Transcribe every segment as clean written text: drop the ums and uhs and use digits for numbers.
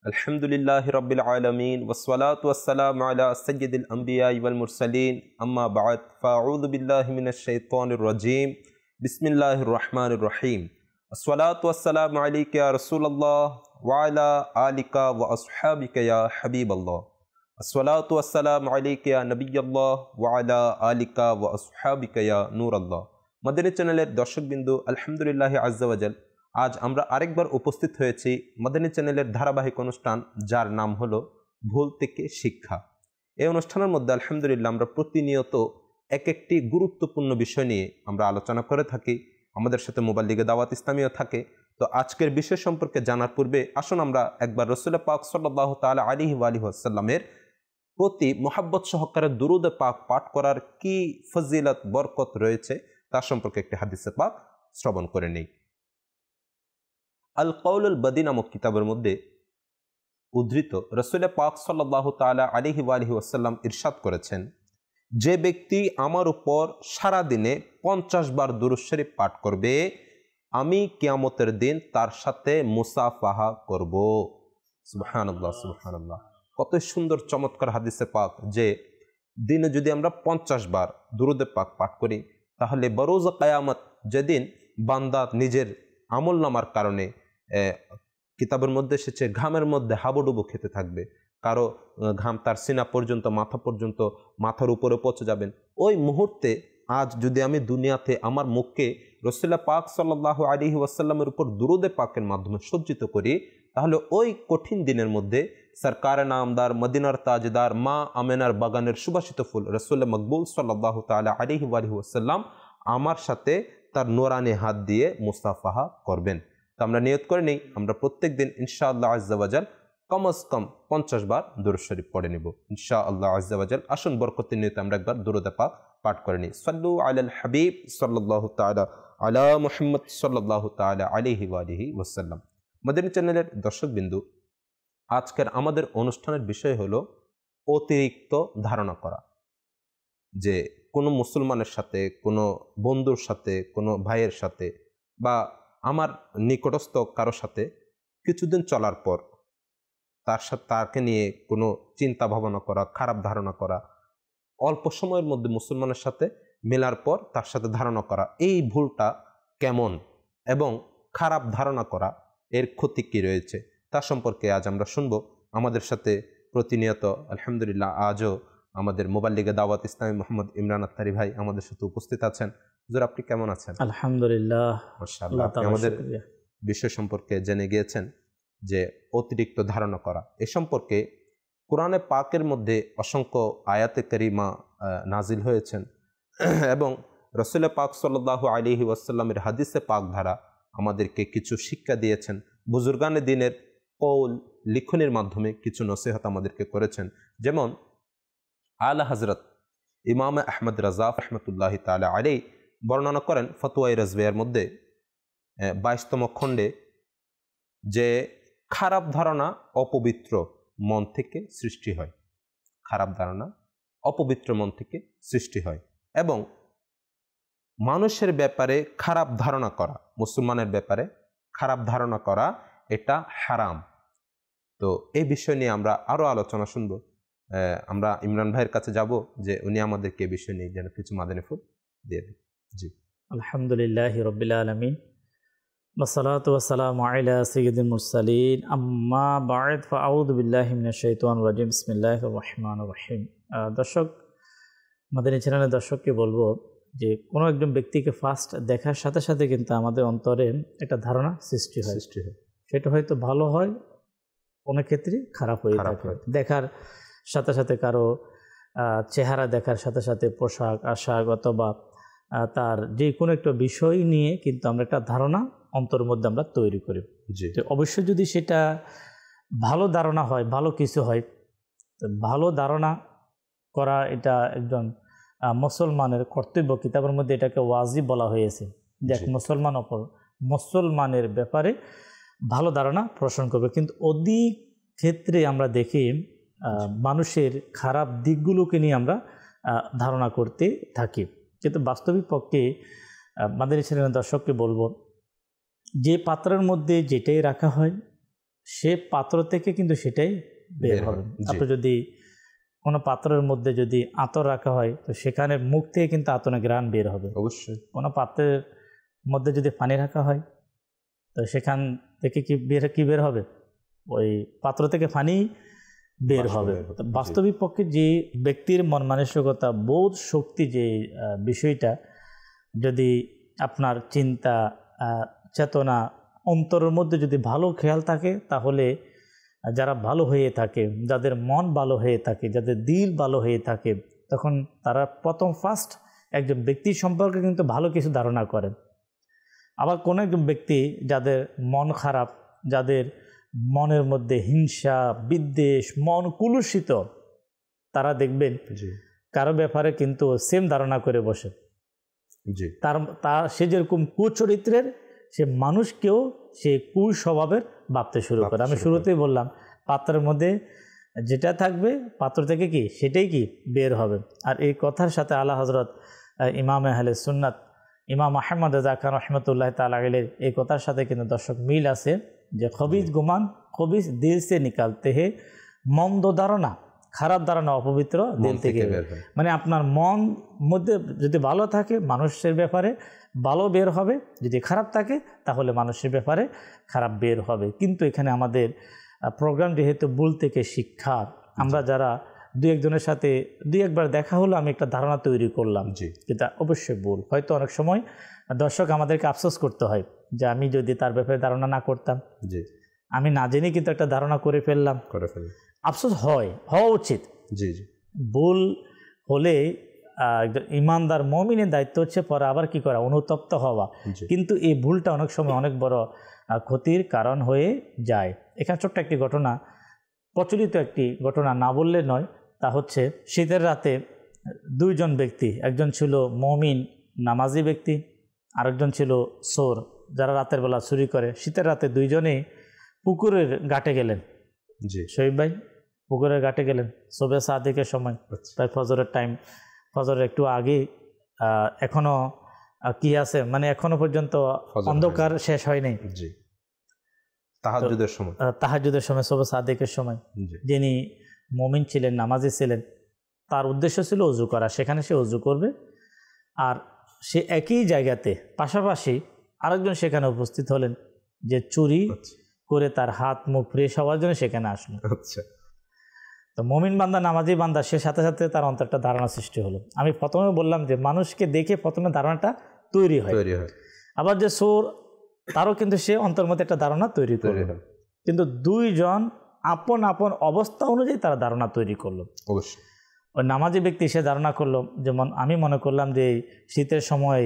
अल्हम्दुलिल्लाहि रब्बिल आलमीन वस्सलातु वस्सलामु अला सय्यिदिल अंबियाइ वल मुरसलीन अम्मा बअद फ़अऊज़ु बिल्लाहि मिनश शैतानिर रजीम बिस्मिल्लाहिर रहमानिर रहीम अस्सलातु वस्सलामु अलैका या रसूलल्लाह व अला आलिका व अस्हाबिका या हबीबल्लाह अस्सलातु वस्सलामु अलैका या नबिय्यल्लाह व अला आलिका व अस्हाबिका या नूरल्लाह। मदनी चैनेलेर दर्शकबिंदु अल्हम्दुलिल्लाहि आज़्ज़ा व जल आज আমরা আরেকবার উপস্থিত হয়েছি মদনী চ্যানেলের ধারাবাহিক অনুষ্ঠান যার নাম হলো ভুল থেকে শিক্ষা। এই অনুষ্ঠানের মধ্যে আলহামদুলিল্লাহ আমরা প্রতিনিয়ত এক একটি গুরুত্বপূর্ণ বিষয় নিয়ে আমরা আলোচনা করে থাকি। আমাদের সাথে মুবাল্লিগে দাওয়াত ইসলামীও থাকে। তো আজকের বিষয় সম্পর্কে জানার পূর্বে আসুন আমরা একবার রাসূল পাক সাল্লাল্লাহু তাআলা আলাইহি ওয়া আলিহি ওয়াসাল্লামের প্রতি মুহাব্বত সহকারে দুরূদ পাক পাঠ করার কি ফজিলত বরকত রয়েছে তার সম্পর্কে একটি হাদিসে পাক শ্রবণ করে নেই। আল কওলুল বদী নামক কিতাবের মধ্যে উদ্ধৃত রাসূল পাক সাল্লাল্লাহু তাআলা আলাইহি ওয়া আলিহি ওয়াসাল্লাম ইরশাদ করেছেন, যে ব্যক্তি আমার উপর সারা দিনে 50 বার দুরূদ শরীফ পাঠ করবে আমি কিয়ামতের দিন তার সাথে মুসাফাহা করব। সুবহানাল্লাহ সুবহানাল্লাহ, কত সুন্দর চমৎকার হাদিসে পাক যে দিনে যদি আমরা 50 বার দুরূদ পাক পাঠ করি তাহলে বরোজ কিয়ামত যেদিন বান্দা নিজের আমল নামার কারণে কিতাবের মধ্যে এসেছে ঘামের মধ্যে হাবুডুবু খেতে থাকবে, কারো ঘাম তার সিনা পর্যন্ত মাথা পর্যন্ত মাথার উপরে পৌঁছে যাবেন। ওই মুহূর্তে আজ যদি আমি দুনিয়াতে আমার মুখকে রাসূল পাক সাল্লাল্লাহু আলাইহি ওয়াসাল্লামের উপর দুরূদে পাকের মাধ্যমে সজ্জিত করি তাহলে ওই কঠিন দিনের মধ্যে সরকারে নামদার মদিনার তাজদার মা আমেনার বাগানের সুবাসিত ফুল রাসূল মকবুল সাল্লাল্লাহু তাআলা আলাইহি ওয়াসাল্লাম আমার সাথে তার নোরানি হাত দিয়ে মুসাফাহা করবেন। তো আমরা নিয়ত করে নেই আমরা প্রত্যেক দিন ইনশাআল্লাহ আজ্জা ওয়া জাল কমস কম 50 বার দুরূদ শরীফ পড়ে নেব ইনশাআল্লাহ আজ্জা ওয়া জাল। আসুন বরকতের নিয়তে আমরা একবার দুরূদ পাক পাঠ করে নিই। সাল্লু আলাল হাবিব সাল্লাল্লাহু তাআলা আলা মুহাম্মদ সাল্লাল্লাহু তাআলা আলাইহি ওয়া আলিহি ওয়াসাল্লাম। মদনী চ্যানেলের দর্শকবিন্দু, আজকের আমাদের অনুষ্ঠানের বিষয় হলো অতিরিক্ত ধারণা করা। যে কোনো মুসলমানের সাথে, কোনো বন্ধুর সাথে, কোনো ভাইয়ের সাথে বা আমার নিকটস্থ কারোর সাথে কিছুদিন চলার পর তাকে নিয়ে কোনো চিন্তা ভাবনা করা, খারাপ ধারণা করা, অল্প সময়ের মধ্যে মুসলমানের সাথে মেলার পর তার সাথে ধারণা করা, এই ভুলটা কেমন এবং খারাপ ধারণা করা এর ক্ষতি কী রয়েছে তা সম্পর্কে আজ আমরা শুনবো। আমাদের সাথে প্রতিনিয়ত আলহামদুলিল্লাহ আজও আমাদের মুবাল্লিগে দাওয়াত ইসলামী মোহাম্মদ ইমরান আত্তারি ভাই আমাদের সাথে উপস্থিত আছেন। হুজুর আপনি কেমন আছেন? আলহামদুলিল্লাহ মাশাআল্লাহ। আপনি আমাদের বিষয় সম্পর্কে জেনে গিয়েছেন যে অতিরিক্ত ধারণা করা এ সম্পর্কে কোরআনে পাকের মধ্যে অসংখ্য আয়াতে কারিমা নাজিল হয়েছেন এবং রাসূল পাক সাল্লাল্লাহু আলাইহি ওয়াসাল্লামের হাদিসে পাক ধারা আমাদেরকে কিছু শিক্ষা দিয়েছেন। বুজুর্গানে দ্বীনের কওল লিখনের মাধ্যমে কিছু নসিহত আমাদেরকে করেছেন। যেমন আলা হযরত ইমাম আহমদ রাজা রহমতুল্লাহ তাআলা আলাইহি বর্ণনা করেন ফতোয়ায়ে রাজবিয়ার মধ্যে 22তম খণ্ডে যে খারাপ ধারণা অপবিত্র মন থেকে সৃষ্টি হয়। খারাপ ধারণা অপবিত্র মন থেকে সৃষ্টি হয় এবং মানুষের ব্যাপারে খারাপ ধারণা করা, মুসলমানের ব্যাপারে খারাপ ধারণা করা এটা হারাম। তো এই বিষয় নিয়ে আমরা আরও আলোচনা শুনবো। আমরা ইমরান ভাইয়ের কাছে যাব যে উনি আমাদেরকে এই বিষয় নিয়ে যেন কিছু মাদানী ফুল দিয়ে দেন। জি আলহামদুলিল্লাহি রাব্বিল আলামিন ওয়াসসালাতু ওয়াসসালামু আলা সাইয়্যিদিল মুরসালিন আম্মা বা'দ ফাআউযু বিল্লাহি মিনাশ শাইতানির রাজিম বিসমিল্লাহির রহমানির রহিম। দর্শক, মাদানী চ্যানেলের দর্শককে বলবো যে কোনো একজন ব্যক্তিকে ফার্স্ট দেখার সাথে সাথে কিন্তু আমাদের অন্তরে একটা ধারণা সৃষ্টি হয়। সেটা হয়তো ভালো হয়, অনেক ক্ষেত্রে খারাপ হয়ে থাকে। দেখার সাথে সাথে কারো চেহারা দেখার সাথে সাথে পোশাক আশাক অথবা তার যে কোনো একটা বিষয় নিয়ে কিন্তু আমরা একটা ধারণা অন্তরের মধ্যে আমরা তৈরি করি। তো অবশ্যই যদি সেটা ভালো ধারণা হয়, ভালো কিছু হয়, তো ভালো ধারণা করা এটা একজন মুসলমানের কর্তব্য। কিতাবের মধ্যে এটাকে ওয়াজিব বলা হয়েছে যে এক মুসলমান অপর মুসলমানের ব্যাপারে ভালো ধারণা পোষণ করবে। কিন্তু অধিক ক্ষেত্রে আমরা দেখি মানুষের খারাপ দিকগুলোকে নিয়ে আমরা ধারণা করতে থাকি। কিন্তু বাস্তবিক পক্ষে মাদানী চ্যানেলের দর্শককে বলবো যে পাত্রের মধ্যে যেটাই রাখা হয় সে পাত্র থেকে কিন্তু সেটাই বের হবে। আপনি যদি কোনো পাত্রের মধ্যে যদি আতর রাখা হয় তো সেখানে মুখ থেকে কিন্তু আতনের ঘ্রাণ বের হবে। অবশ্যই। কোনো পাত্রের মধ্যে যদি পানি রাখা হয় তো সেখান থেকে কি বের হবে? ওই পাত্র থেকে পানি বের হবে। বাস্তবিক পক্ষে যে ব্যক্তির মন মানসিকতা, বোধ শক্তি, যে বিষয়টা যদি আপনার চিন্তা, চেতনা, অন্তরের মধ্যে যদি ভালো খেয়াল থাকে, তাহলে যারা ভালো হয়ে থাকে, যাদের মন ভালো হয়ে থাকে, যাদের দিল ভালো হয়ে থাকে, তখন তারা ফার্স্ট একজন ব্যক্তি সম্পর্কে কিন্তু ভালো কিছু ধারণা করেন। আবার কোনো একজন ব্যক্তি যাদের মন খারাপ, যাদের মনের মধ্যে হিংসা, বিদ্বেষ, মন কুলুষিত, তারা দেখবেন কারো ব্যাপারে কিন্তু সেম ধারণা করে বসে। তার সে যেরকম কুচরিত্রের, সে মানুষকেও সে কুস্বভাবের ভাবতে শুরু করে। আমি শুরুতেই বললাম, পাত্রের মধ্যে যেটা থাকবে পাত্র থেকে সেটাই বের হবে। আর এই কথার সাথে আলা হজরত ইমাম আহলে সুন্নাত ইমাম আহমদ রাজা খান রহমতুল্লাহ তাআলা আলাইহির এই কথার সাথে কিন্তু দর্শক মিল আছে যে খবিজ গুমান খবিজ দিল সে নিকালতে হে, মন্দ ধারণা, খারাপ ধারণা অপবিত্র দিল থেকে। মানে আপনার মন মধ্যে যদি ভালো থাকে মানুষের ব্যাপারে ভালো বের হবে, যদি খারাপ থাকে তাহলে মানুষের ব্যাপারে খারাপ বের হবে। কিন্তু এখানে আমাদের প্রোগ্রাম যেহেতু ভুল থেকে শিক্ষা, আমরা যারা দুই একজনের সাথে দুই একবার দেখা হলো, আমি একটা ধারণা তৈরি করলাম, এটা অবশ্যই ভুল। হয়তো অনেক সময় দর্শক আমাদেরকে আফসোস করতে হয় যে আমি যদি তার ব্যাপারে ধারণা না করতাম, আমি না জেনে কিন্তু একটা ধারণা করে ফেললাম, আফসোস হওয়া উচিত। ভুল হলে একজন ইমানদার মুমিনের দায়িত্ব হচ্ছে পরে আবার কি করা, অনুতপ্ত হওয়া। কিন্তু এই ভুলটা অনেক সময় অনেক বড় ক্ষতির কারণ হয়ে যায়। এখানে ছোট্ট একটি ঘটনা, প্রচলিত একটি ঘটনা না বললে নয়, তা হচ্ছে শীতের রাতে দুইজন ব্যক্তি, একজন ছিল মুমিন নামাজি ব্যক্তি, আরেকজন ছিল চোর যারা রাতের বেলা চুরি করে। শীতের রাতে দুইজনেই পুকুরের ঘাটে গেলেন। শহীদ ভাই, পুকুরের ঘাটে গেলেন সবে সাদিকের সময়, প্রায় ফজরের টাইম, ফজরের একটু আগে, এখনো কি আছে, মানে এখনো পর্যন্ত অন্ধকার শেষ হয়নি, তাহাজ্জুদের সময় সবে সাদিকের সময়। যিনি মুমিন ছিলেন, নামাজি ছিলেন, তার উদ্দেশ্য ছিল ওযু করা, সেখানে সে ওযু করবে। আর সে একই জায়গাতে পাশাপাশি আরেকজন সেখানে উপস্থিত হলেন যে চুরি করে তার হাত মুখ ফ্রেশ হওয়ার জন্য সেখানে আসলো। তো মুমিন বান্দা, নামাজি বান্দা, সে সাথে সাথে তার অন্তরটা ধারণা সৃষ্টি হলো। আমি প্রথমে বললাম যে মানুষকে দেখে প্রথমে ধারণাটা তৈরি হয়। আবার যে চোর, তারও কিন্তু সে অন্তর মধ্যে একটা ধারণা তৈরি করলো। কিন্তু দুইজন আপন আপন অবস্থা অনুযায়ী তারা ধারণা তৈরি করলো। অবশ্যই ওই নামাজি ব্যক্তি সে ধারণা করলো, যেমন আমি মনে করলাম যে শীতের সময়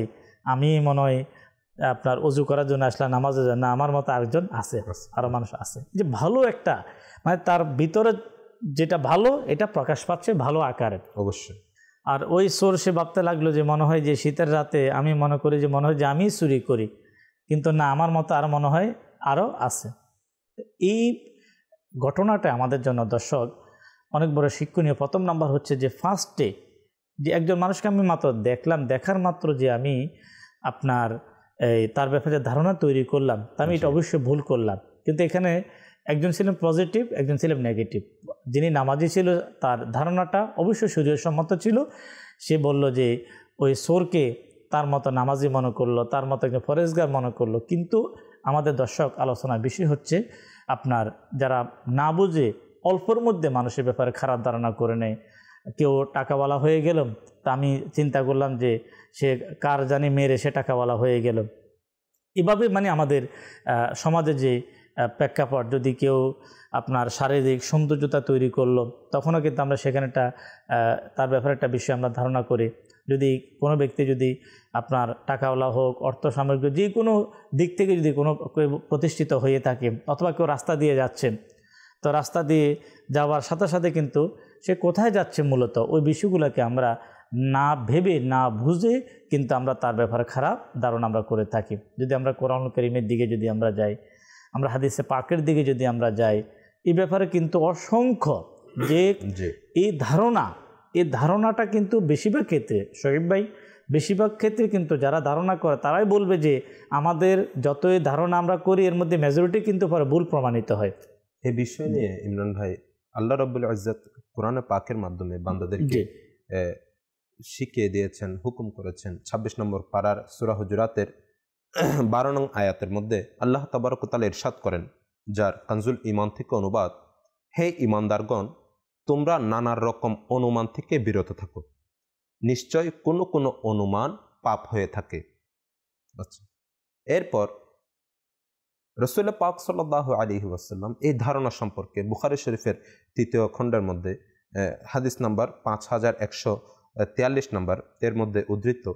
আমি মনে হয় আপনার ওযু করার জন্য আসলাম, নামাজের জন্য, আমার মতো আরেকজন আছে, আরও মানুষ আছে, যে ভালো একটা, মানে তার ভিতরে যেটা ভালো এটা প্রকাশ পাচ্ছে ভালো আকারে। অবশ্যই। আর ওই চোর সে ভাবতে লাগলো যে মনে হয় যে শীতের রাতে আমি মনে করি যে মনে হয় যে আমি চুরি করি, কিন্তু না, আমার মতো আর মনে হয় আরও আছে। এই ঘটনাটা আমাদের জন্য দর্শক অনেক বড় শিক্ষণীয়। প্রথম নাম্বার হচ্ছে যে ফার্স্টে যে একজন মানুষকে আমি মাত্র দেখলাম, দেখার মাত্র যে আমি আপনার তার ব্যাপারে ধারণা তৈরি করলাম, তা আমি এটা অবশ্যই ভুল করলাম। কিন্তু এখানে একজন ছিলেন পজিটিভ, একজন ছিলেন নেগেটিভ। যিনি নামাজি ছিল তার ধারণাটা অবশ্যই শরীয়সম্মত ছিল। সে বলল যে ওই চোরকে তার মতো নামাজি মনে করলো, তার মতো একজন ফরেজগার মনে করলো। কিন্তু আমাদের দর্শক আলোচনার বিষয় হচ্ছে আপনার যারা না বুঝে অল্পর মধ্যে মানুষের ব্যাপারে খারাপ ধারণা করে নেয়। কেউ টাকাওয়ালা হয়ে গেল, তা আমি চিন্তা করলাম যে সে কার জানি মেরে সে টাকাওয়ালা হয়ে গেল। এভাবে মানে আমাদের সমাজে যে প্রেক্ষাপট, যদি কেউ আপনার শারীরিক সৌন্দর্যতা তৈরি করলো, তখনও কিন্তু আমরা সেখানে তার ব্যাপারে একটা বিষয় আমরা ধারণা করি। যদি কোনো ব্যক্তি যদি আপনার টাকাওয়ালা হোক, অর্থ সামগ্রিক যে কোনো দিক থেকে যদি কোনো প্রতিষ্ঠিত হয়ে থাকে, অথবা কেউ রাস্তা দিয়ে যাচ্ছেন, তো রাস্তা দিয়ে যাওয়ার সাথে সাথে কিন্তু সে কোথায় যাচ্ছে মূলত ওই বিষয়গুলোকে আমরা না ভেবে না বুঝে কিন্তু আমরা তার ব্যাপারে খারাপ ধারণা আমরা করে থাকি। যদি আমরা কোরআনুল কারীমের দিকে যদি আমরা যাই, আমরা হাদিসে পাকের দিকে যদি আমরা যাই, এই ব্যাপারে কিন্তু অসংখ্য যে এই ধারণাটা কিন্তু বেশিরভাগ ক্ষেত্রে, শহীদ ভাই, বেশিরভাগ ক্ষেত্রে কিন্তু যারা ধারণা করে তারাই বলবে যে আমাদের যতই ধারণা আমরা করি এর মধ্যে মেজরিটি কিন্তু পরে ভুল প্রমাণিত হয়। এই বিষয় নিয়ে ইমরান ভাই আল্লাহ রাব্বুল ইজ্জত কোরআনে পাকের মাধ্যমে বান্দাদেরকে শিখিয়ে দিয়েছেন, হুকুম করেছেন। 26 নম্বর পারার সূরা হুজুরাতের 12 নং আয়াতের মধ্যে আল্লাহ তাবারক ওয়া তাআলা ইরশাদ করেন, যার কানজুল ঈমান থেকে অনুবাদ, হে ঈমানদারগণ, তোমরা নানা রকম অনুমান থেকে বিরত থাকো, নিশ্চয় কোনো কোনো অনুমান পাপ হয়ে থাকে। আচ্ছা, এরপর রাসূল পাক সাল্লাল্লাহু আলাইহি ওয়াসাল্লাম এই ধারণা সম্পর্কে বুখারী শরীফের 3য় খণ্ডের মধ্যে হাদিস নাম্বার 5143 নম্বর এর মধ্যে উদ্ধৃত,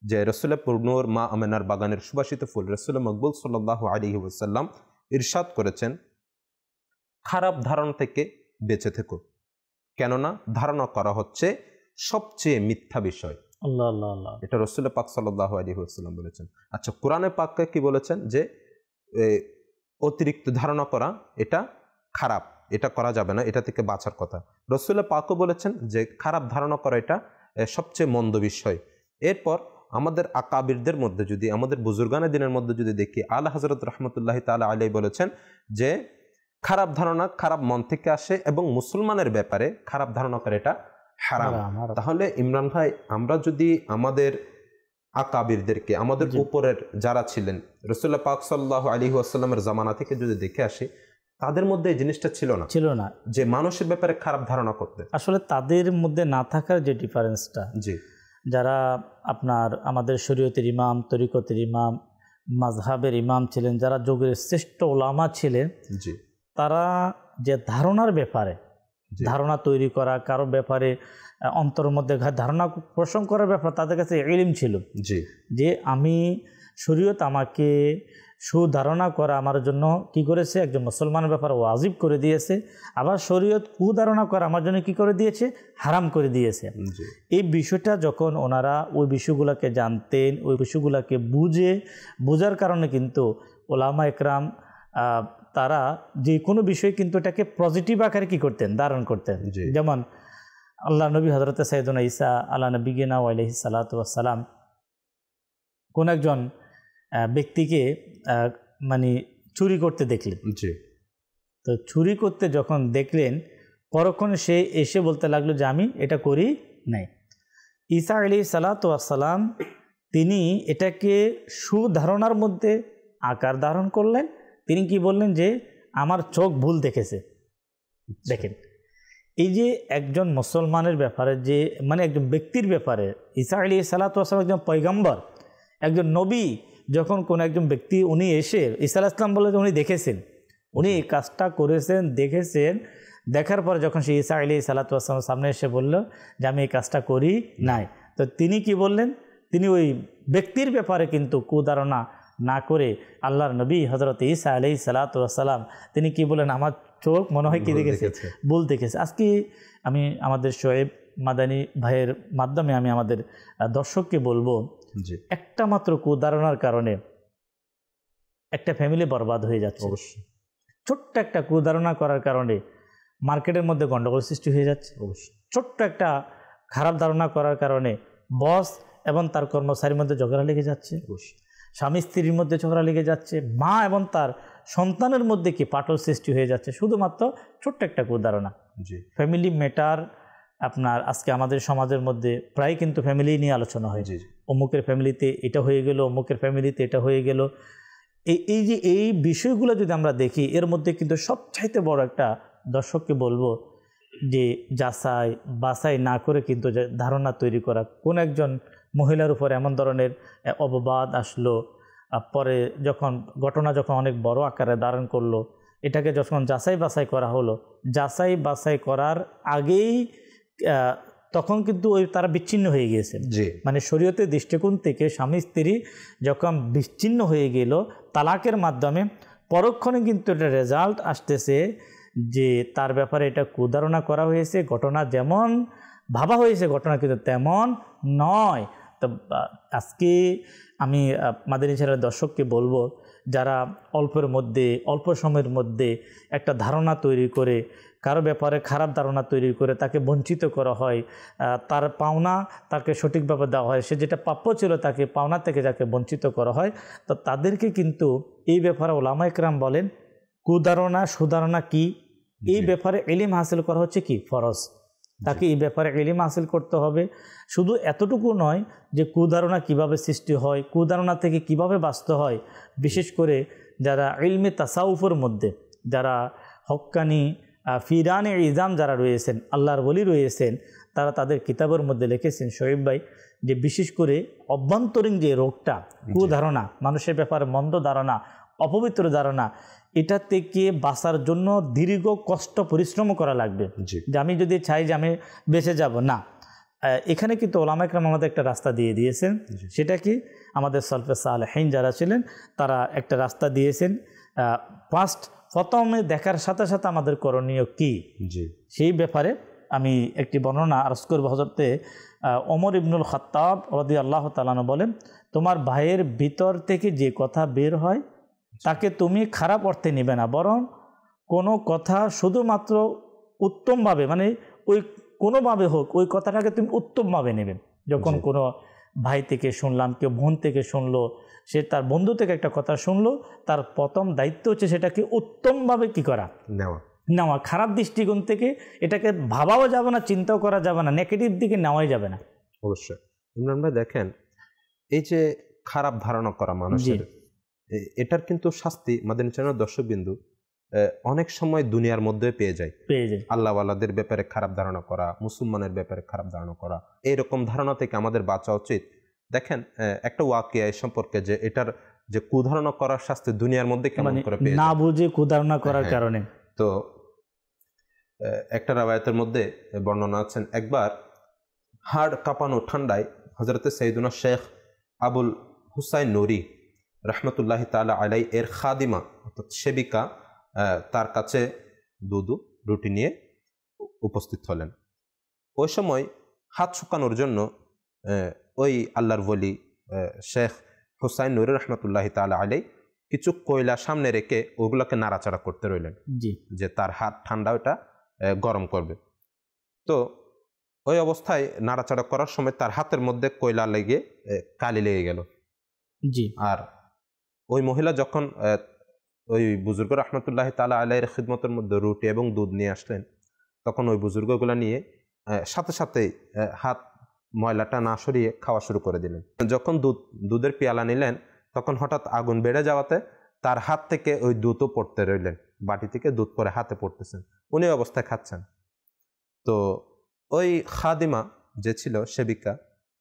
যে রাসূল পূর্ণর মা আমেনার বাগানের সুবাসিত ফুল রাসূল মকবুল সাল্লাল্লাহু আলাইহি ওয়াসাল্লাম ইরশাদ করেছেন, খারাপ ধারণা থেকে বেঁচে থেকো, কেননা ধারণা করা হচ্ছে সবচেয়ে মিথ্যা বিষয়। আল্লাহ আল্লাহ আল্লাহ, এটা রাসূল পাক সাল্লাল্লাহু আলাইহি ওয়াসাল্লাম বলেছেন। আচ্ছা, কোরআনে পাকে কি বলেছেন? যে অতিরিক্ত ধারণা করা এটা খারাপ, এটা করা যাবে না, এটা থেকে বাঁচার কথা। রাসূল পাকও বলেছেন যে খারাপ ধারণা করা এটা সবচেয়ে মন্দ বিষয়। এরপর আমাদের আকাবিরদের মধ্যে যদি, আমাদের বুজুর্গানে দিনের মধ্যে যদি দেখি, আলা হযরত রাহমাতুল্লাহি তাআলা আলাইহি বলেছেন যে খারাপ ধারণা খারাপ মন থেকে আসে এবং মুসলমানের ব্যাপারে খারাপ ধারণা করে এটা হারাম। তাহলে ইমরান ভাই, আমরা যদি আমাদের আকাবিরদেরকে, আমাদের উপরের যারা ছিলেন রাসূল পাক সাল্লাল্লাহু আলাইহি ওয়াসাল্লামের জামানা থেকে যদি দেখে আসি, তাদের মধ্যে এই জিনিসটা ছিল না যে মানুষের ব্যাপারে খারাপ ধারণা করতে। আসলে তাদের মধ্যে না থাকার যে ডিফারেন্সটা, জি, যারা আপনার আমাদের শরীয়তের ইমাম, তরিকতের ইমাম, মাযহাবের ইমাম ছিলেন, যারা যুগের শ্রেষ্ঠ উলামা ছিলেন, জি, তারা যে ধারণার ব্যাপারে, ধারণা তৈরি করা, কারো ব্যাপারে অন্তরের মধ্যে ধারণা পোষণ করার ব্যাপারে তাদের কাছে ইলম ছিল। জি, যে আমি শরীয়ত আমাকে সুধারণা করা আমার জন্য কি করেছে, একজন মুসলমানের ব্যাপারে ওয়াজিব করে দিয়েছে, আবার শরীয়ত কুধারণা করা আমার জন্য কি করে দিয়েছে, হারাম করে দিয়েছে। এই বিষয়টা যখন ওনারা ওই বিষয়গুলোকে জানতেন, ওই বিষয়গুলোকে বোঝার কারণে কিন্তু ওলামা একরাম তারা যে কোনো বিষয় কিন্তু এটাকে পজিটিভ আকারে কি করতেন, ধারণ করতেন। যেমন আল্লাহ নবী হযরত সাইয়েদুনা ঈসা আলা নবিয়িনা ওয়া আলাইহিস সালাতু ওয়াস সালাম কোন একজন ব্যক্তিকে মানে চুরি করতে দেখলেন। তো চুরি করতে যখন দেখলেন, পরক্ষণে সে এসে বলতে লাগলো যে আমি এটা করি নাই। ঈসা আলাইহিস সালাতু ওয়াস সালাম তিনি এটাকে সুধারণার মধ্যে আকার ধারণ করলেন। তিনি কি বললেন যে আমার চোখ ভুল দেখেছে। দেখেন, এই যে একজন মুসলমানের ব্যাপারে, যে মানে একজন ব্যক্তির ব্যাপারে, ঈসা আলাইহিস সালাতু ওয়াস সালাম একজন পয়গম্বর, একজন নবী, যখন কোন একজন ব্যক্তি উনি এসে ঈসা আলাইহিস সালাম বলে উনি দেখেছেন, উনি এই কাজটা করেছেন, দেখেছেন, দেখার পরে যখন সে ঈসা আলাইহিস সালাতু ওয়াস সালামের সামনে এসে বলল যে আমি এই কাজটা করি নাই, তো তিনি কি বললেন? তিনি ওই ব্যক্তির ব্যাপারে কিন্তু কুধারণা না করে আল্লাহর নবী হযরত ঈসা আলাইহিস সালাতু ওয়াস সালাম তিনি কি বলেন, আমার চোখ মনে হয় কি দেখেছে, ভুল দেখেছে। আজকে আমি আমাদের শোয়েব মাদানী ভাইয়ের মাধ্যমে আমি আমাদের দর্শককে বলবো, একটা মাত্র কুধারণার কারণে একটা ফ্যামিলি বরবাদ হয়ে যাচ্ছে। অবশ্যই ছোট্ট একটা কুধারণা করার কারণে মার্কেটের মধ্যে গন্ডগোল সৃষ্টি হয়ে যাচ্ছে। অবশ্যই ছোট্ট একটা খারাপ ধারণা করার কারণে বস এবং তার কর্মচারীর মধ্যে ঝগড়া লেগে যাচ্ছে, স্বামী স্ত্রীর মধ্যে ঝগড়া লেগে যাচ্ছে, মা এবং তার সন্তানের মধ্যে কি পাটল সৃষ্টি হয়ে যাচ্ছে, শুধুমাত্র ছোট্ট একটা কুধারণা। ফ্যামিলি ম্যাটার আপনার আজকে আমাদের সমাজের মধ্যে প্রায় কিন্তু ফ্যামিলি নিয়ে আলোচনা হয়। অমুকের ফ্যামিলিতে এটা হয়ে গেল, অমুকের ফ্যামিলিতে এটা হয়ে গেল। এই যে এই বিষয়গুলো যদি আমরা দেখি, এর মধ্যে কিন্তু সবচাইতে বড় একটা দর্শককে বলবো যে যাচাই বাছাই না করে কিন্তু ধারণা তৈরি করা। কোন একজন মহিলার উপর এমন ধরনের অপবাদ আসলো, পরে যখন ঘটনা যখন অনেক বড় আকারে ধারণ করলো, এটাকে যখন যাচাই বাছাই করা হলো, যাচাই বাছাই করার আগেই তখন কিন্তু ওই তারা বিচ্ছিন্ন হয়ে গিয়েছে। মানে শরীয়তের দৃষ্টিকোণ থেকে স্বামী স্ত্রী যখন বিচ্ছিন্ন হয়ে গেল তালাকের মাধ্যমে, পরক্ষণে কিন্তু এটা রেজাল্ট আসতেছে যে তার ব্যাপারে এটা কুধারণা করা হয়েছে, ঘটনা যেমন ভাবা হয়েছে ঘটনা কিন্তু তেমন নয়। তো আজকে আমি মাদানী চ্যানেলের দর্শককে বলবো, যারা অল্পের মধ্যে, অল্প সময়ের মধ্যে একটা ধারণা তৈরি করে, কারো ব্যাপারে খারাপ ধারণা তৈরি করে তাকে বঞ্চিত করা হয়, তার পাওনা তাকে সঠিকভাবে দেওয়া হয়, সে যেটা প্রাপ্য ছিল তাকে পাওনা থেকে যাকে বঞ্চিত করা হয়, তো তাদেরকে কিন্তু এই ব্যাপারে ওলামা ইকরাম বলেন কুধারণা সুধারণা কি এই ব্যাপারে ইলম হাসিল করা হচ্ছে কি ফরজ। তাকে এই ব্যাপারে ইলম হাসিল করতে হবে। শুধু এতটুকু নয় যে কুধারণা কিভাবে সৃষ্টি হয়, কুধারণা থেকে কিভাবে বাঁচতে হয়। বিশেষ করে যারা ইলমে তাসাউফের মধ্যে যারা হক্কানি ফিরানে ইজাম যারা রয়েছেন, আল্লাহর ওলি রয়েছেন, তারা তাদের কিতাবের মধ্যে লিখেছেন শোয়েব ভাই, যে বিশেষ করে অভ্যন্তরীণ যে রোগটা কুধারণা, মানুষের ব্যাপারে মন্দ ধারণা, অপবিত্র ধারণা, এটা থেকে বাঁচার জন্য দীর্ঘ কষ্ট পরিশ্রম করা লাগবে। যে আমি যদি চাই যে আমি বেঁচে যাব না, এখানে কিন্তু ওলামা ইকরাম আমাদের একটা রাস্তা দিয়ে দিয়েছেন। সেটা কি, আমাদের সালফে সালেহিন যারা ছিলেন তারা একটা রাস্তা দিয়েছেন। প্রথমে দেখার সাথে সাথে আমাদের করণীয় কি, সেই ব্যাপারে আমি একটি বর্ণনা আরজ করব। হযরতে ওমর ইবনুল খাত্তাব রাদিয়াল্লাহু তাআলা আনহু বলেন, তোমার ভাইয়ের ভিতর থেকে যে কথা বের হয় তাকে তুমি খারাপ অর্থে নেবে না, বরং কোনো কথা শুধুমাত্র উত্তমভাবে, মানে ওই কোনোভাবে হোক ওই কথাটাকে তুমি উত্তমভাবে নেবে। যখন কোনো ভাই থেকে শুনলাম, কেউ বোন থেকে শুনলো, সে তার বন্ধু থেকে একটা কথা শুনলো, তার প্রথম দায়িত্ব হচ্ছে সেটাকে উত্তমভাবে কি করা, নেওয়া। খারাপ দৃষ্টিকোণ থেকে এটাকে ভাবাও যাবে না, চিন্তাও করা যাবে না, নেগেটিভ দিকে নেওয়াই যাবে না। অবশ্যই ইমরান ভাই দেখেন, এই যে খারাপ ধারণা করা মানুষের, এটার কিন্তু শাস্তি মাদানী চ্যানেলের দর্শকবিন্দু অনেক সময় দুনিয়ার মধ্যে পেয়ে যায়। আল্লাহওয়ালাদের ব্যাপারে খারাপ ধারণা করা, মুসলমানের ব্যাপারে খারাপ ধারণা করা, এইরকম ধারণা থেকে আমাদের বাঁচা উচিত। দেখেন একটা ওয়াকিয়া এই সম্পর্কে, যে এটার যে কুধারণা করার শাস্তি দুনিয়ার মধ্যে কেমন করে পেয়ে যায়, না বুঝে কুধারণা করার কারণে। তো একটা রাওয়ায়াতের মধ্যে বর্ণনা আছেন, একবার হাড় কাঁপানো ঠান্ডায় হযরতে সাইয়্যিদুনা শেখ আবুল হুসাইন নুরি রহমতুল্লাহ তাআলা আলাই এর খাদিমা অর্থাৎ সেবিকা তার কাছে দুধ রুটি নিয়ে উপস্থিত হলেন। ওই সময় হাত শুকানোর জন্য ওই আল্লাহর ওলি শেখ হুসাইন নুরি রহমতুল্লাহ তাআলা আলাই কিছু কয়লা সামনে রেখে ওগুলোকে নাড়াচাড়া করতে রইলেন, যে তার হাত ঠান্ডা ওটা গরম করবে। তো ওই অবস্থায় নাড়াচাড়া করার সময় তার হাতের মধ্যে কয়লা লেগে কালি লেগে গেল। আর ওই মহিলা যখন ওই বুজুর্গ রহমতুল্লাহ তাআলা আলাইহির খিদমতের মধ্যে রুটি এবং দুধ নিয়ে আসলেন, তখন ওই বুজুর্গগুলা নিয়ে সাথে সাথেই হাত ময়লাটা না সরিয়ে খাওয়া শুরু করে দিলেন। যখন দুধের পেয়ালা নিলেন, তখন হঠাৎ আগুন বেড়ে যাওয়াতে তার হাত থেকে ওই দুধও পড়তে রইলেন, বাটি থেকে দুধ পরে হাতে পড়তেছেন, উনি অবস্থায় খাচ্ছেন। তো ওই খাদিমা যে ছিল সেবিকা,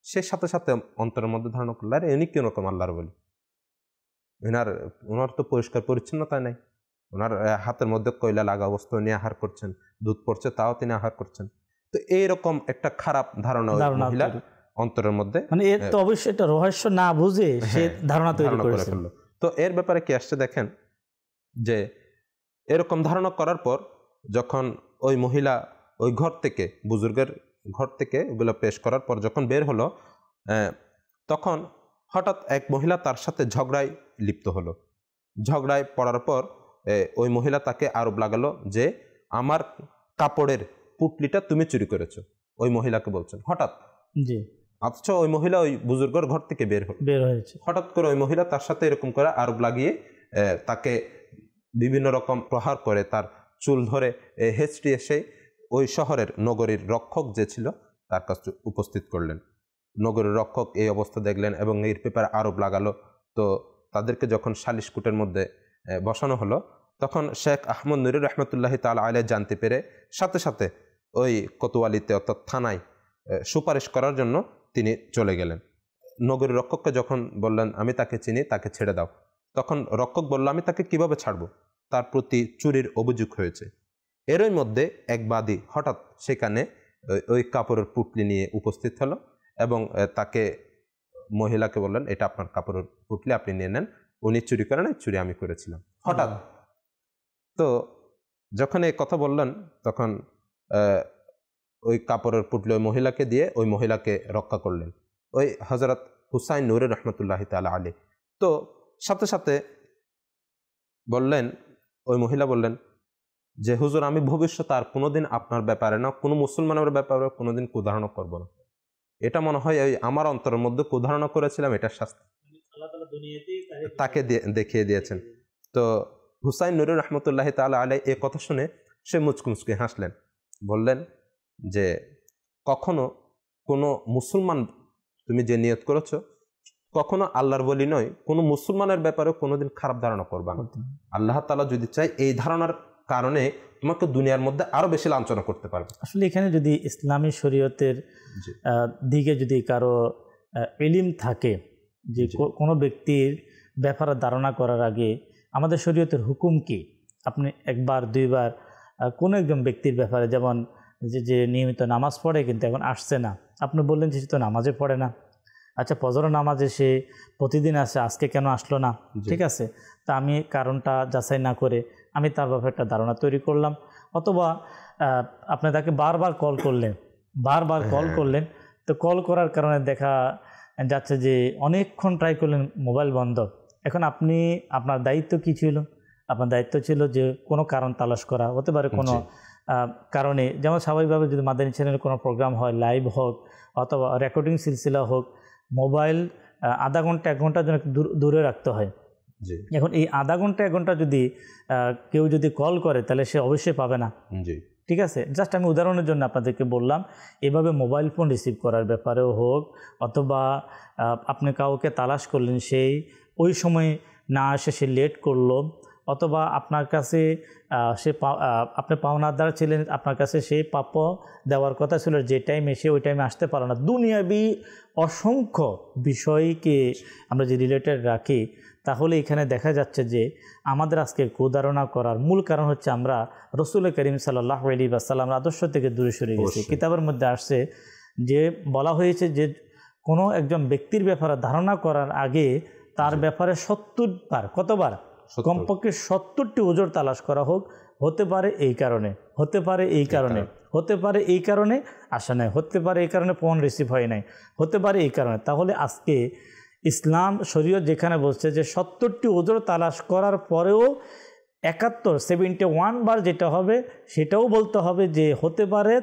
সে সাথে সাথে অন্তরের মধ্যে ধারণা করল, আরে উনি কিরকম আল্লাহর বলি, ওনার তো পরিষ্কার পরিচ্ছন্নতা নেই, ওনার হাতের মধ্যে কয়লা লাগা বস্তু নিয়ে আহার করছেন, দুধ পড়ছে তাও তিনি আহার করছেন। তো এইরকম একটা খারাপ ধারণা মহিলার অন্তরের মধ্যে, মানে এর তো অবশ্যই একটা রহস্য না বুঝে সে ধারণা তৈরি করে ফেললো। তো এর ব্যাপারে কি আসছে দেখেন, যে এরকম ধারণা করার পর যখন ওই মহিলা ওই ঘর থেকে, বুজুর্গের ঘর থেকে ওগুলো পেশ করার পর যখন বের হলো, তখন হঠাৎ এক মহিলা তার সাথে ঝগড়ায় লিপ্ত হলো। ঝগড়ায় পড়ার পর ওই মহিলা তাকে আরোপ লাগালো যে আমার কাপড়ের পুটলিটা তুমি চুরি করেছো, ওই মহিলাকে বলছেন হঠাৎ। অথচ ওই মহিলা ওই বুজুর্গের ঘর থেকে বের হয়েছে। হঠাৎ করে ওই মহিলা তার সাথে এরকম করে আরোপ লাগিয়ে তাকে বিভিন্ন রকম প্রহার করে, তার চুল ধরে হেঁচড়ে এসে ওই শহরের নগরীর রক্ষক যে ছিল তার কাছে উপস্থিত করলেন। নগরীর রক্ষক এই অবস্থা দেখলেন এবং এর ব্যাপারে আরোপ লাগালো। তো তাদেরকে যখন সালিশ কুটের মধ্যে বসানো হলো, তখন শেখ আহমদ নুরি রহমতুল্লাহ তাআলা আলাইহি জানতে পেরে সাথে সাথে ওই কোতোয়ালিতে অর্থাৎ থানায় সুপারিশ করার জন্য তিনি চলে গেলেন। নগরীর রক্ষককে যখন বললেন আমি তাকে চিনি, তাকে ছেড়ে দাও, তখন রক্ষক বলল আমি তাকে কিভাবে ছাড়বো, তার প্রতি চুরির অভিযোগ হয়েছে। এরই মধ্যে এক বাদী হঠাৎ সেখানে ওই কাপড়ের পুটলি নিয়ে উপস্থিত হলো এবং তাকে, মহিলাকে বললেন এটা আপনার কাপড়ের পুটলি, আপনি নিয়ে নেন, উনি চুরি করেন, চুরি আমি করেছিলাম হঠাৎ। তো যখন এই কথা বললেন, তখন ওই কাপড়ের পুটলি ওই মহিলাকে দিয়ে ওই মহিলাকে রক্ষা করলেন ওই হযরত হুসাইন নুরি রহমতুল্লাহ তাআলা আলাইহি। তো সাথে সাথে বললেন, ওই মহিলা বললেন যে হুজুর, আমি ভবিষ্যতে আর কোনোদিন আপনার ব্যাপারে না, কোনো মুসলমানের ব্যাপারে কোনোদিন কুধারণা করব না। এটা মনে হয় ওই আমার অন্তরের মধ্যে কুধারণা করেছিলাম, এটার শাস্তি তাকে দেখিয়ে দিয়েছেন। তো হুসাইন নুরি রহমতুল্লাহ তাআলা আলাইহি এই কথা শুনে সে মুচকুমুচকে হাসলেন, বললেন যে কখনো কোনো মুসলমান, তুমি যে নিয়ত করেছো, কখনো আল্লাহর বলি নয়, কোনো মুসলমানের ব্যাপারে কোনোদিন খারাপ ধারণা করবা না। আল্লাহ তাআলা যদি চাই এই ধারণার কারণে তোমাকে দুনিয়ার মধ্যে আরো বেশি লাঞ্ছনা করতে পারবে। আসলে এখানে যদি ইসলামী শরীয়তের দিকে যদি কারো ইলম থাকে, যে কোনো ব্যক্তির ব্যাপারে ধারণা করার আগে আমাদের শরীয়তের হুকুম কি, আপনি একবার দুইবার কোনো একজন ব্যক্তির ব্যাপারে, যেমন যে নিয়মিত নামাজ পড়ে কিন্তু এখন আসছে না, আপনি বললেন যে সে তো নামাজে পড়ে না, আচ্ছা ফজরের নামাজে সে প্রতিদিন আসে, আজকে কেন আসলো না, ঠিক আছে, তা আমি কারণটা যাচাই না করে আমি তার ব্যাপারে একটা ধারণা তৈরি করলাম, অথবা আপনি তাকে বারবার কল করলেন, তো কল করার কারণে দেখা যাচ্ছে যে অনেকক্ষণ ট্রাই করলেন, মোবাইল বন্ধ। এখন আপনার দায়িত্ব কী ছিল? আপনার দায়িত্ব ছিল যে কোনো কারণ তালাশ করা, হতে পারে কোনো কারণে, যেমন স্বাভাবিকভাবে যদি মাদানী চ্যানেলে কোনো প্রোগ্রাম হয়, লাইভ হোক অথবা রেকর্ডিং সিলসিলা হোক, মোবাইল আধা ঘন্টা 1 ঘন্টার জন্য দূরে রাখতে হয়। এখন এই আধা ঘন্টা 1 ঘন্টা যদি কেউ যদি কল করে তাহলে সে অবশ্যই পাবে না, ঠিক আছে। জাস্ট আমি উদাহরণের জন্য আপনাদেরকে বললাম, এভাবে মোবাইল ফোন রিসিভ করার ব্যাপারেও হোক, অথবা আপনি কাউকে তালাশ করলেন, সেই ওই সময় না আসে, সে লেট করলো, অথবা আপনার কাছে আপনি পাওনাদার ছিলেন, আপনার কাছে সেই প্রাপ্য দেওয়ার কথা ছিল, যে টাইমে সে ওই টাইমে আসতে পারলো না, দুনিয়াবি অসংখ্য বিষয়কে আমরা যে রিলেটেড রাখি, তাহলে এখানে দেখা যাচ্ছে যে আমাদের আজকে কুধারণা করার মূল কারণ হচ্ছে আমরা রসুল করিম সাল্লাল্লাহু আলাইহি ওয়াসাল্লামের আদর্শ থেকে দূরে সরে গেছি। কিতাবের মধ্যে আসছে যে বলা হয়েছে যে কোনো একজন ব্যক্তির ব্যাপারে ধারণা করার আগে তার ব্যাপারে 70 বার, কতবার, কমপক্ষে 70টি ওজর তালাশ করা হোক, হতে পারে এই কারণে, হতে পারে এই কারণে, হতে পারে এই কারণে আসা নাই, হতে পারে এই কারণে ফোন রিসিভ হয় নাই, হতে পারে এই কারণে। তাহলে আজকে ইসলাম শরীয়ত যেখানে বলছে যে 70টি ওজর তালাশ করার পরেও 71 বার যেটা হবে সেটাও বলতে হবে যে হতে পারে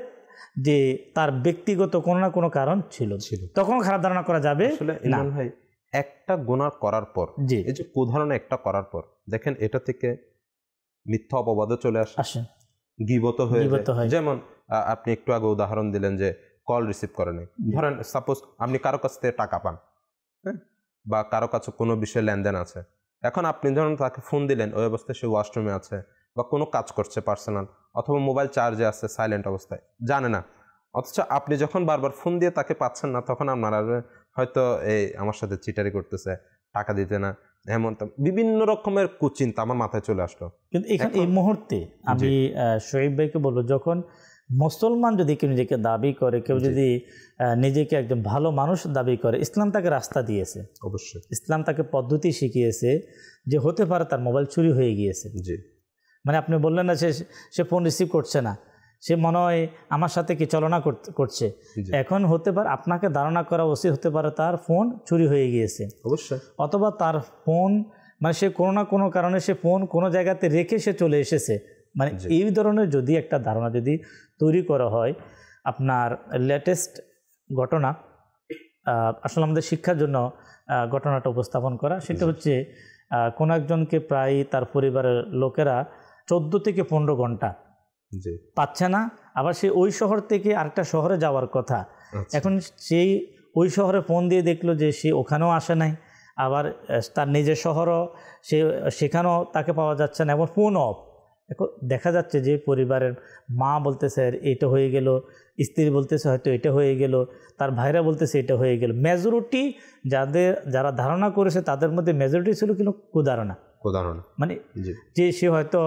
যে তার ব্যক্তিগত কোনো না কোনো কারণ ছিল, তখন খারাপ ধারণা করা যাবে না। ভাই একটা গুনাহ করার পর, এই যে কুধারণা একটা করার পর, দেখেন এটা থেকে মিথ্যা অপবাদ চলে আসে, গীবত হয়ে যায়। যেমন আপনি একটু আগে উদাহরণ দিলেন যে কল রিসিভ করেনি, ধরেন সাপোজ আপনি কারো কাছ থেকে টাকা পান, হ্যাঁ, বা কারো কাছে কোনো বিষয়ে লেনদেন আছে, এখন আপনি ধরুন তাকে ফোন দিলেন, ওই অবস্থায় সে ওয়াশরুমে আছে বা কোনো কাজ করছে পার্সোনাল, অথবা মোবাইল চার্জে আছে, সাইলেন্ট অবস্থায়, জানে না, অথচ আপনি যখন বারবার ফোন দিয়ে তাকে পাচ্ছেন না, তখন আপনারা হয়তো এই আমার সাথে চিটারি করতেছে, টাকা দিতে না, এমন বিভিন্ন রকমের কুচিন্তা আমার মাথায় চলে আসলো। কিন্তু এখানে এই মুহূর্তে আমি শোয়েব ভাইকে বলবো, যখন মুসলমান যদি কেউ নিজেকে দাবি করে, কেউ যদি নিজেকে একজন ভালো মানুষ দাবি করে, ইসলাম তাকে রাস্তা দিয়েছে, অবশ্যই ইসলাম তাকে পদ্ধতি শিখিয়েছে যে হতে পারে তার মোবাইল চুরি হয়ে গিয়েছে। মানে আপনি বললেন না সে ফোন রিসিভ করছে না, সে মনে হয় আমার সাথে কি চলনা করছে, এখন হতে পারে আপনাকে ধারণা করা উচিত, হতে পারে তার ফোন চুরি হয়ে গিয়েছে, অবশ্যই, অথবা তার ফোন মানে সে কোনো না কোনো কারণে সে ফোন কোনো জায়গাতে রেখে সে চলে এসেছে, মানে এই ধরনের যদি একটা ধারণা যদি তৈরি করা হয়। আপনার লেটেস্ট ঘটনা আসলে আমাদের শিক্ষার জন্য ঘটনাটা উপস্থাপন করা, সেটা হচ্ছে কোনো একজনকে প্রায় তার পরিবারের লোকেরা 14 থেকে 15 ঘন্টা পাচ্ছে না, আবার সে ওই শহর থেকে আরেকটা শহরে যাওয়ার কথা, এখন সেই ওই শহরে ফোন দিয়ে দেখলো যে সে ওখানেও আসে নাই, আবার তার নিজের শহরও সেখানেও তাকে পাওয়া যাচ্ছে না, এবং ফোন অফ। এখন দেখা যাচ্ছে যে পরিবারের মা বলতেছে এটা হয়ে গেল, স্ত্রী বলতেছে হয়তো এটা হয়ে গেল, তার ভাইরা বলতেছে এটা হয়ে গেল। মেজরিটি যারা ধারণা করেছে তাদের মধ্যে মেজরিটি ছিল কিন্তু কুধারণা, মানে যে সে হয়তো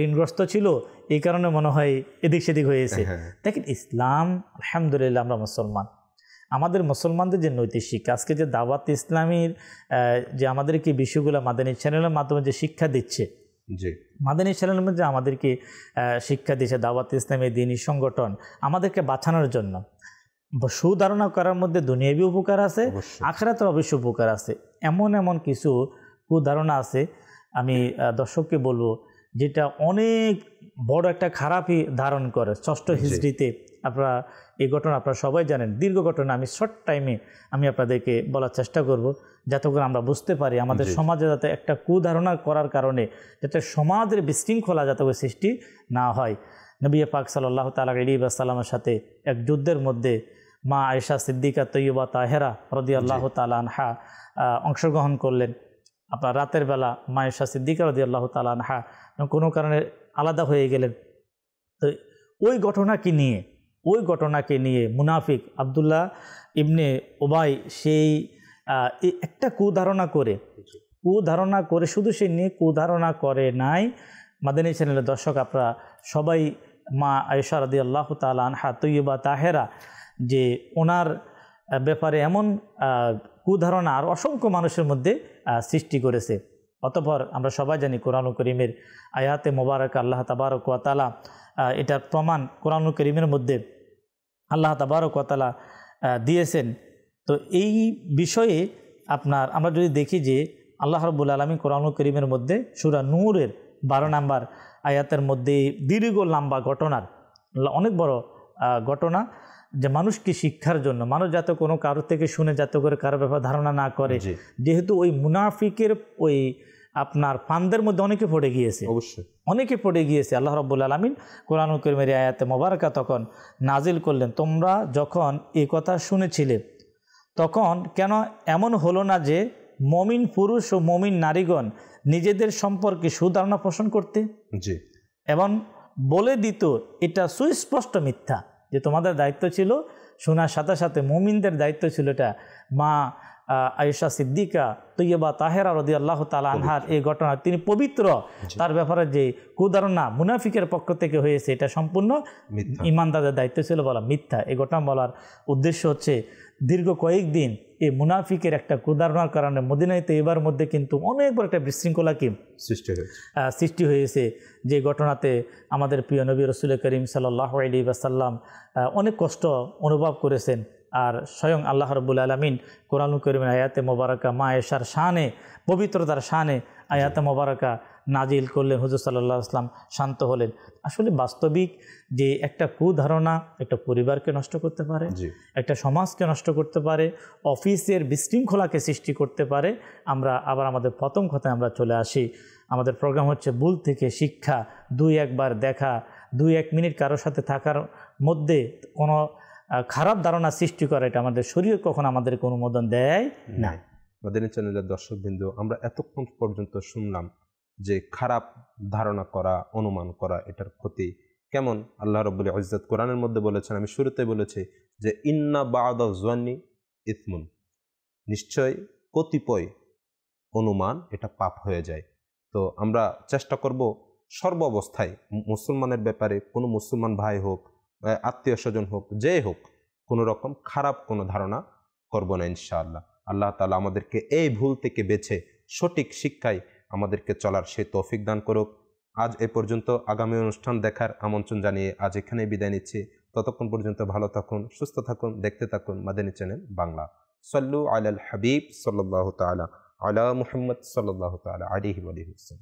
ঋণগ্রস্ত ছিল, এই কারণে মনে হয় এদিক সেদিক হয়েছে। দেখেন ইসলাম, আলহামদুলিল্লাহ আমরা মুসলমান, আমাদের মুসলমানদের যে নৈতিক শিক্ষা, আজকে যে দাওয়াত ইসলামীর যে আমাদেরকে বিষয়গুলো মাদানী চ্যানেলের মাধ্যমে যে শিক্ষা দিচ্ছে, মাদানী চ্যানেলের মধ্যে আমাদেরকে শিক্ষা দিচ্ছে দাওয়াত ইসলামী দ্বীনী সংগঠন, আমাদেরকে বাঁচানোর জন্য। সুধারণা করার মধ্যে দুনিয়াবী উপকার আছে, আখিরাতের অবশ্য উপকার আছে। এমন কিছু কুধারণা আছে, আমি দর্শককে বলবো যেটা অনেক বড় একটা খারাপই ধারণ করে। 6ষ্ঠ হিজরিতে আপনারা এই ঘটনা আপনারা সবাই জানেন। দীর্ঘ ঘটনা আমি শর্ট টাইমে আমি আপনাদেরকে বলার চেষ্টা করব, যাতে করে আমরা বুঝতে পারি আমাদের সমাজে যাতে একটা কুধারণা করার কারণে যাতে সমাজের বিশৃঙ্খলা যাতে করে সৃষ্টি না হয়। নবী পাক সাল্লাল্লাহু তাআলা আলাইহি ওয়াসাল্লামের সাথে এক যুদ্ধের মধ্যে মা আয়েশা সিদ্দিকা তৈয়বা তাহেরা রাদিয়াল্লাহু তাআলা আনহা অংশগ্রহণ করলেন। আপনার রাতের বেলা মা আয়েশা সিদ্দিকা রাদিয়াল্লাহু তাআলা আনহা কোনো কারণে আলাদা হয়ে গেলেন। তো ওই ঘটনাকে নিয়ে মুনাফিক আব্দুল্লাহ ইবনে উবাই সেই একটা কুধারণা করে শুধু সে নিয়ে কুধারণা করে নাই। মাদানী চ্যানেলের দর্শক আপনারা সবাই মা আয়েশা রাদিয়াল্লাহু তাআলা আনহা তৈয়বা তাহেরা যে ওনার ব্যাপারে এমন কুধারণা আর অসংখ্য মানুষের মধ্যে সৃষ্টি করেছে। অতঃপর আমরা সবাই জানি কোরআনুল কারীমের আয়াতে মোবারক আল্লাহ তাবারক ওয়া তাআলা এটার প্রমাণ কোরআনুল কারীমের মধ্যে আল্লাহ তাবারক ওয়া তাআলা দিয়েছেন। তো এই বিষয়ে আমরা যদি দেখি যে আল্লাহ রাব্বুল আলামিন কোরআনুল কারীমের মধ্যে সূরা নূরের 12 নম্বর আয়াতের মধ্যে দীর্ঘ লম্বা ঘটনার অনেক বড় ঘটনা, যে মানুষকে শিক্ষার জন্য, মানুষ যাতে কোনো কারোর থেকে শুনে যাতে করে কারো ব্যাপারে ধারণা না করে। যেহেতু ওই মুনাফিকের ওই আপনার ফান্দের মধ্যে অনেকে পড়ে গিয়েছে, অনেকে পড়ে গিয়েছে। আল্লাহ রাব্বুল আলামিন কোরআনুল কারীমের আয়াতে মোবারকা তখন নাজিল করলেন, তোমরা যখন এই কথা শুনেছিলে তখন কেন এমন হলো না যে মমিন পুরুষ ও মমিন নারীগণ নিজেদের সম্পর্কে সুধারণা পোষণ করতে এবং বলে দিত এটা সুস্পষ্ট মিথ্যা। যে তোমাদের দায়িত্ব ছিল শোনার সাথে সাথে মুমিনদের দায়িত্ব ছিল এটা। মা আয়েশা সিদ্দিকা তৈয়বা তাহেরা রাদিয়াল্লাহু তাআলা আনহার এই ঘটনা, তিনি পবিত্র, তার ব্যাপারে যে কুধারণা মুনাফিকের পক্ষ থেকে হয়েছে এটা সম্পূর্ণ ঈমানদারদের দায়িত্ব ছিল বলা মিথ্যা। এই ঘটনা বলার উদ্দেশ্য হচ্ছে দীর্ঘ কয়েকদিন এই মুনাফিকের একটা কুধারণার কারণে মদিনায় তৈয়বার মধ্যে কিন্তু অনেক বড় একটা বিশৃঙ্খলা সৃষ্টি হয়েছে। যে ঘটনাতে আমাদের প্রিয় নবী রাসূল করিম সাল্লাল্লাহু আলাইহি ওয়াসাল্লাম অনেক কষ্ট অনুভব করেছেন। আর স্বয়ং আল্লাহ রাব্বুল আলামিন কোরআনুল কারীমের আয়াতে মোবারকা মা আয়েশার শানে, পবিত্রতার শানে আয়াতে মোবারকা নাজিল করলেন। হুজুর সাল্লাল্লাহু আলাইহি ওয়াসাল্লাম শান্ত হলেন। আসলে বাস্তবিক যে একটা কুধারণা একটা পরিবারকে নষ্ট করতে পারে, একটা সমাজকে নষ্ট করতে পারে, অফিসের বিশৃঙ্খলাকে সৃষ্টি করতে পারে। আমরা আবার আমাদের প্রথম কথায় আমরা চলে আসি। আমাদের প্রোগ্রাম হচ্ছে ভুল থেকে শিক্ষা। 2-1 বার দেখা, 2-1 মিনিট কারোর সাথে থাকার মধ্যে কোনো খারাপ ধারণা সৃষ্টি করা, এটা আমাদের শরীয়ত কখনো আমাদেরকে অনুমোদন দেয় না। মাদানী চ্যানেলের দর্শকবৃন্দ, আমরা এতক্ষণ পর্যন্ত শুনলাম যে খারাপ ধারণা করা, অনুমান করা, এটার ক্ষতি কেমন। আল্লাহ রাব্বুল ইজ্জত কোরআনের মধ্যে বলেছেন, আমি শুরুতে বলেছি যে ইন্না বা'দা যন্নি ইসমুন, নিশ্চয় কতিপয় অনুমান এটা পাপ হয়ে যায়। তো আমরা চেষ্টা করব সর্ব অবস্থায় মুসলমানের ব্যাপারে, কোনো মুসলমান ভাই হোক, আত্মীয় স্বজন হোক, যে হোক, কোনো রকম খারাপ কোনো ধারণা করব না ইনশাআল্লাহ। আল্লাহ তাআলা আমাদেরকে এই ভুল থেকে বেছে সঠিক শিক্ষায় আমাদেরকে চলার সে তৌফিক দান করুক। আজ এ পর্যন্ত, আগামী অনুষ্ঠান দেখার আমন্ত্রণ জানিয়ে আজ এখানেই বিদায় নিচ্ছি। ততক্ষণ পর্যন্ত ভালো থাকুন, সুস্থ থাকুন, দেখতে থাকুন মাদানী চ্যানেল বাংলা। সাল্লু আলাল হাবিব সাল্লাল্লাহু তাআলা আলা মুহাম্মদ সাল্লাল্লাহু তাআলা আলাইহি ওয়া সাল্লাম।